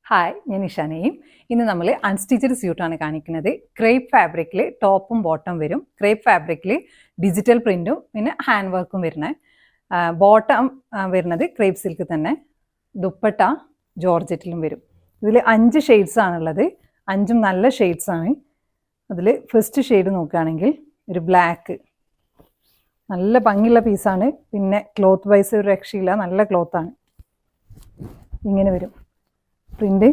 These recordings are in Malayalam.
ഹായ്, ഞാൻ ഇഷാനയും. ഇന്ന് നമ്മൾ അൺസ്റ്റിച്ചഡ് സ്യൂട്ടാണ് കാണിക്കുന്നത്. ക്രേപ്പ് ഫാബ്രിക്കിൽ ടോപ്പും ബോട്ടം വരും. ക്രേപ്പ് ഫാബ്രിക്കിൽ ഡിജിറ്റൽ പ്രിൻറ്റും പിന്നെ ഹാൻഡ് വർക്കും വരുന്നത്. ബോട്ടം വരുന്നത് ക്രേപ്പ് സിൽക്ക് തന്നെ. ദുപ്പട്ട ജോർജറ്റിലും വരും. ഇതിൽ 5 ഷെയ്ഡ്സ് ആണുള്ളത്. 5ഉം നല്ല ഷെയ്ഡ്സ് ആണ്. അതിൽ ഫസ്റ്റ് ഷെയ്ഡ് നോക്കുകയാണെങ്കിൽ ഒരു ബ്ലാക്ക്, നല്ല ഭംഗിയുള്ള പീസാണ്. പിന്നെ ക്ലോത്ത് വൈസ് ഒരു രക്ഷയില്ല, നല്ല ക്ലോത്താണ്. ഇങ്ങനെ വരും പ്രിൻ്റ്.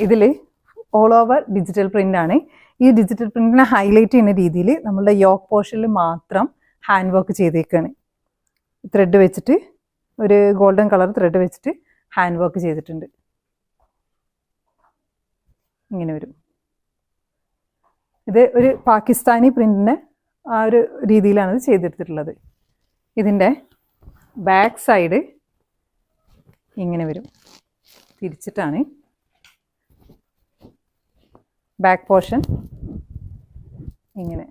ഇതിൽ ഓൾ ഓവർ ഡിജിറ്റൽ പ്രിൻ്റാണ്. ഈ ഡിജിറ്റൽ പ്രിൻറ്റിനെ ഹൈലൈറ്റ് ചെയ്യുന്ന രീതിയിൽ നമ്മളുടെ യോക്ക് പോർഷനിൽ മാത്രം ഹാൻഡ് വർക്ക് ചെയ്തേക്കാണ്. ത്രെഡ് വെച്ചിട്ട് ഒരു ഗോൾഡൻ കളർ ത്രെഡ് വെച്ചിട്ട് ഹാൻഡ് വർക്ക് ചെയ്തിട്ടുണ്ട്. ഇങ്ങനെ വരും. ഇത് ഒരു പാകിസ്ഥാനി പ്രിൻറ്റിൻ്റെ ആ ഒരു രീതിയിലാണ് ഇത് ചെയ്തെടുത്തിട്ടുള്ളത്. ഇതിൻ്റെ ബാക്ക് സൈഡ് ഇങ്ങനെ വരും, തിരിച്ചിട്ടാണ് ബാക്ക് പോർഷൻ. ഇങ്ങനെ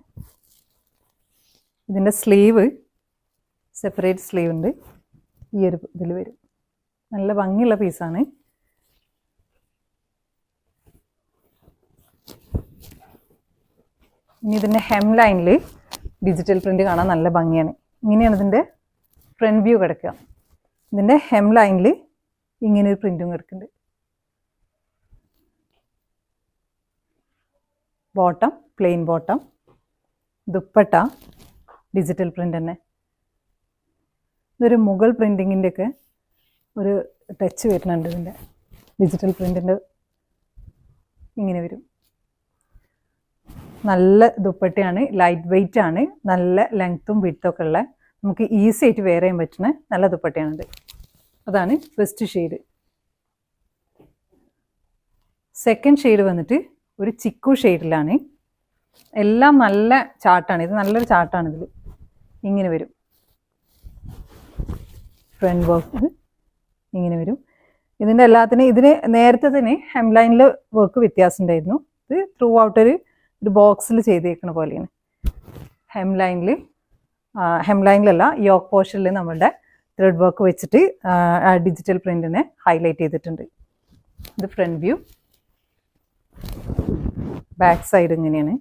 ഇതിൻ്റെ സ്ലീവ് സെപ്പറേറ്റ് സ്ലീവ് ഉണ്ട്. ഈ ഒരു ഇതിൽ വരും. നല്ല ഭംഗിയുള്ള പീസാണ്. ഇനി ഇതിൻ്റെ ഹെം ലൈനിൽ ഡിജിറ്റൽ പ്രിൻ്റ് കാണാൻ നല്ല ഭംഗിയാണ്. ഇങ്ങനെയാണ് ഇതിൻ്റെ ഫ്രണ്ട് വ്യൂ കിടക്കുക. ഇതിൻ്റെ ഹെം ലൈനിൽ ഇങ്ങനെ ഒരു പ്രിൻറ്റും കിടക്കുന്നുണ്ട്. Bottom plain bottom, dupatta digital print തന്നെ. ഇതൊരു മുഗൾ പ്രിൻറ്റിങ്ങിൻ്റെയൊക്കെ ഒരു ടച്ച് വരുന്നുണ്ട്. ഇതിൻ്റെ ഡിജിറ്റൽ പ്രിൻറ്റിൻ്റെ ഇങ്ങനെ വരും. നല്ല ദുപ്പട്ടയാണ്, ലൈറ്റ് വെയ്റ്റ് ആണ്, നല്ല ലെങ്ത്തും വിഡ്ത്തൊക്കെ ഉള്ള, നമുക്ക് ഈസി ആയിട്ട് വെയർ ചെയ്യാൻ പറ്റുന്ന നല്ല ദുപ്പട്ടയാണിത്. അതാണ് ഫസ്റ്റ് ഷെയ്ഡ്. സെക്കൻഡ് ഷെയ്ഡ് വന്നിട്ട് ഒരു ചിക്കു ഷെയ്ഡിലാണ്. എല്ലാം നല്ല ചാർട്ടാണ്. ഇത് നല്ലൊരു ചാർട്ടാണ്. ഇതിൽ ഇങ്ങനെ വരും. ഫ്രണ്ട് വർക്ക് ഇങ്ങനെ വരും. ഇതിൻ്റെ എല്ലാത്തിനും ഇതിന് നേരത്തെ തന്നെ ഹെം ലൈനിൽ വർക്ക് വ്യത്യാസം ഉണ്ടായിരുന്നു. ഇത് ത്രൂ ഔട്ട് ഒരു ബോക്സിൽ ചെയ്തേക്കണ പോലെയാണ്. ഹെം ലൈനിലല്ല, യോക്ക് പോർഷനിൽ നമ്മളുടെ ത്രെഡ് വർക്ക് വെച്ചിട്ട് ഡിജിറ്റൽ പ്രിൻറ്റിനെ ഹൈലൈറ്റ് ചെയ്തിട്ടുണ്ട്. ഇത് ഫ്രണ്ട് വ്യൂ. ബാക്ക് സൈഡ് ഇങ്ങനെയാണ്.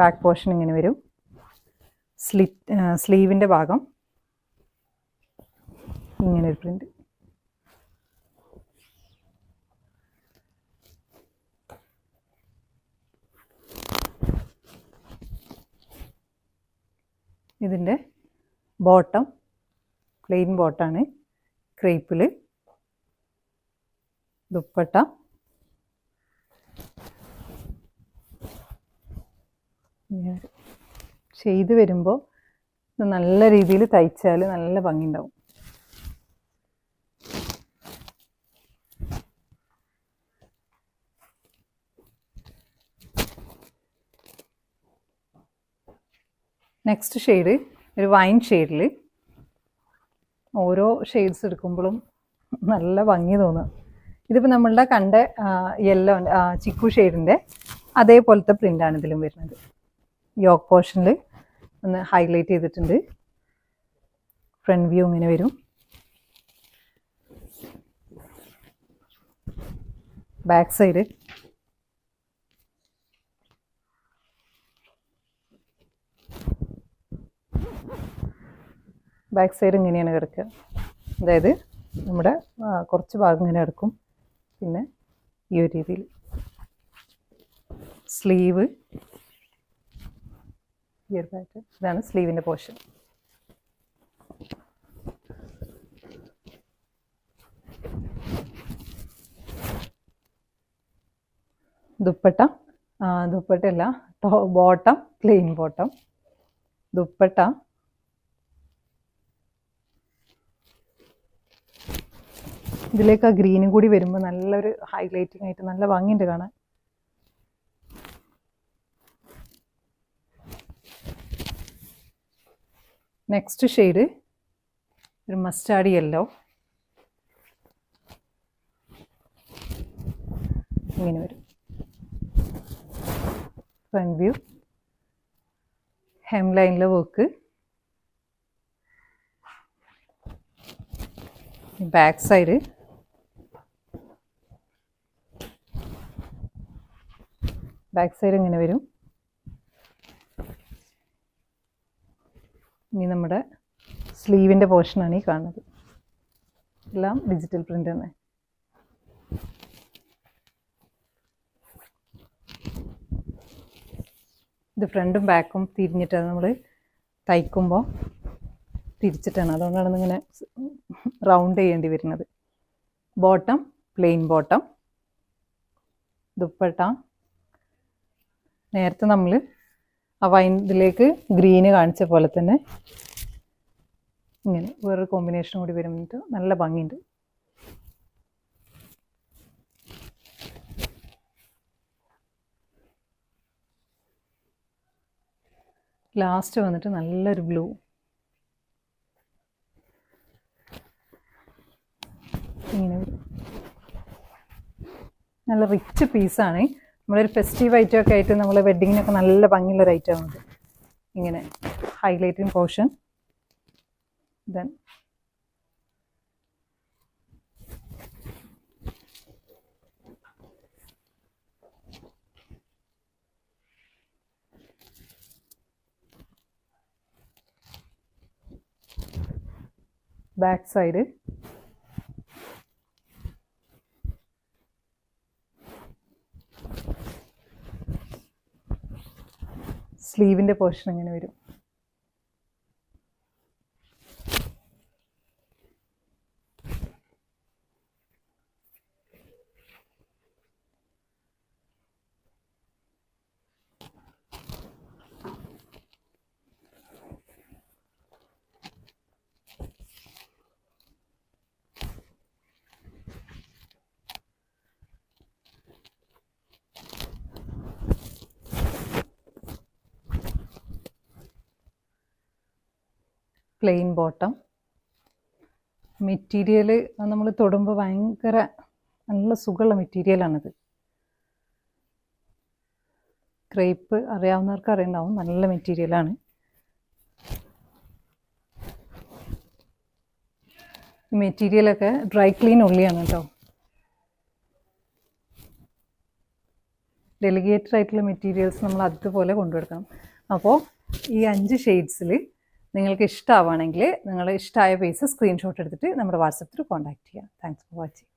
ബാക്ക് പോർഷൻ ഇങ്ങനെ വരും. സ്ലീവിൻ്റെ ഭാഗം ഇങ്ങനെ ഒരു പ്രിൻറ്റ്. ഇതിൻ്റെ ബോട്ടം പ്ലെയിൻ ബോട്ടാണ്, ക്രേപ്പിൽ. ദുപ്പട്ട ചെയ്ത് വരുമ്പോൾ ഇത് നല്ല രീതിയിൽ തയ്ച്ചാൽ നല്ല ഭംഗി ഉണ്ടാവും. നെക്സ്റ്റ് ഷെയ്ഡ് ഒരു വൈൻ ഷെയ്ഡിൽ. ഓരോ ഷെയ്ഡ്സ് എടുക്കുമ്പോഴും നല്ല ഭംഗി തോന്നും. ഇതിപ്പോൾ നമ്മളുടെ കണ്ട യെല്ലോ ചിക്കു ഷെയ്ഡിൻ്റെ അതേപോലത്തെ പ്രിൻ്റാണ് ഇതിലും വരുന്നത്. യോക്ക് പോർഷനിൽ ഒന്ന് ഹൈലൈറ്റ് ചെയ്തിട്ടുണ്ട്. ഫ്രണ്ട് വ്യൂ ഇങ്ങനെ വരും. ബാക്ക് സൈഡ് ഇങ്ങനെയാണ് കിടക്കുക. അതായത് നമ്മുടെ കുറച്ച് ഭാഗം ഇങ്ങനെ എടുക്കും. പിന്നെ ഈ ഒരു രീതിയിൽ സ്ലീവ്, ഈ ഒരു പാറ്റേൺ. ഇതാണ് സ്ലീവിൻ്റെ പോർഷൻ. ദുപ്പട്ടയല്ല, ബോട്ടം പ്ലെയിൻ ബോട്ടം, ദുപ്പട്ട ഇതിലേക്ക് ആ ഗ്രീനും കൂടി വരുമ്പോൾ നല്ലൊരു ഹൈലൈറ്റിംഗ് ആയിട്ട് നല്ല ഭംഗിയുണ്ട് കാണാൻ. നെക്സ്റ്റ് ഷെയ്ഡ് ഒരു മസ്റ്റാർഡ് യെല്ലോ. ഇങ്ങനെ വരും. Front view. ഹെം ലൈനിലെ വർക്ക്. ബാക്ക് സൈഡ് ഇങ്ങനെ വരും. ഇനി നമ്മുടെ സ്ലീവിൻ്റെ പോർഷനാണ് ഈ കാണുന്നത്. എല്ലാം ഡിജിറ്റൽ പ്രിൻ്റ് തന്നെ. ഇത് ഫ്രണ്ടും ബാക്കും തിരിഞ്ഞിട്ടാണ് നമ്മൾ തയ്ക്കുമ്പോൾ തിരിച്ചിട്ടാണ്, അതുകൊണ്ടാണ് ഇങ്ങനെ റൗണ്ട് ചെയ്യേണ്ടി വരുന്നത്. Bottom plain bottom. ദുപ്പട്ട നേരത്തെ നമ്മൾ ആ ഇതിലേക്ക് ഗ്രീന് കാണിച്ച പോലെ തന്നെ ഇങ്ങനെ വേറൊരു കോമ്പിനേഷൻ കൂടി വരുമ്പോൾ നല്ല ഭംഗിയുണ്ട്. ലാസ്റ്റ് വന്നിട്ട് നല്ലൊരു ബ്ലൂ. ഇങ്ങനെ നല്ല റിച്ച് പീസാണ്. നമ്മളൊരു ഫെസ്റ്റീവ് ഐറ്റമൊക്കെ ആയിട്ട് നമ്മൾ വെഡ്ഡിങ്ങിനൊക്കെ നല്ല ഭംഗിയുള്ളൊരു ഐറ്റമാണത്. ഇങ്ങനെ highlighting portion. Then back side. സ്ലീവിൻ്റെ പോർഷൻ ഇങ്ങനെ വരും. Plain bottom. മെറ്റീരിയൽ നമ്മൾ തൊടുമ്പോൾ ഭയങ്കര നല്ല സുഖമുള്ള മെറ്റീരിയലാണിത്. ക്രേപ്പ് അറിയാവുന്നവർക്ക് അറിയുണ്ടാവും, നല്ല മെറ്റീരിയലാണ്. ഈ മെറ്റീരിയലൊക്കെ ഡ്രൈ ക്ലീൻ ഉള്ളിയാണ് കേട്ടോ. ഡെലിഗേറ്റഡ് ആയിട്ടുള്ള മെറ്റീരിയൽസ് നമ്മൾ അതുപോലെ കൊണ്ടുകൊടുക്കണം. അപ്പോൾ ഈ 5 ഷെയ്ഡ്സിൽ നിങ്ങൾക്ക് ഇഷ്ടമാവുകയാണെങ്കിൽ നിങ്ങൾ ഇഷ്ടമായ പീസ് സ്ക്രീൻഷോട്ട് എടുത്തിട്ട് നമ്മുടെ വാട്സപ്പിൽ കോൺടാക്റ്റ് ചെയ്യാം. Thanks for watching.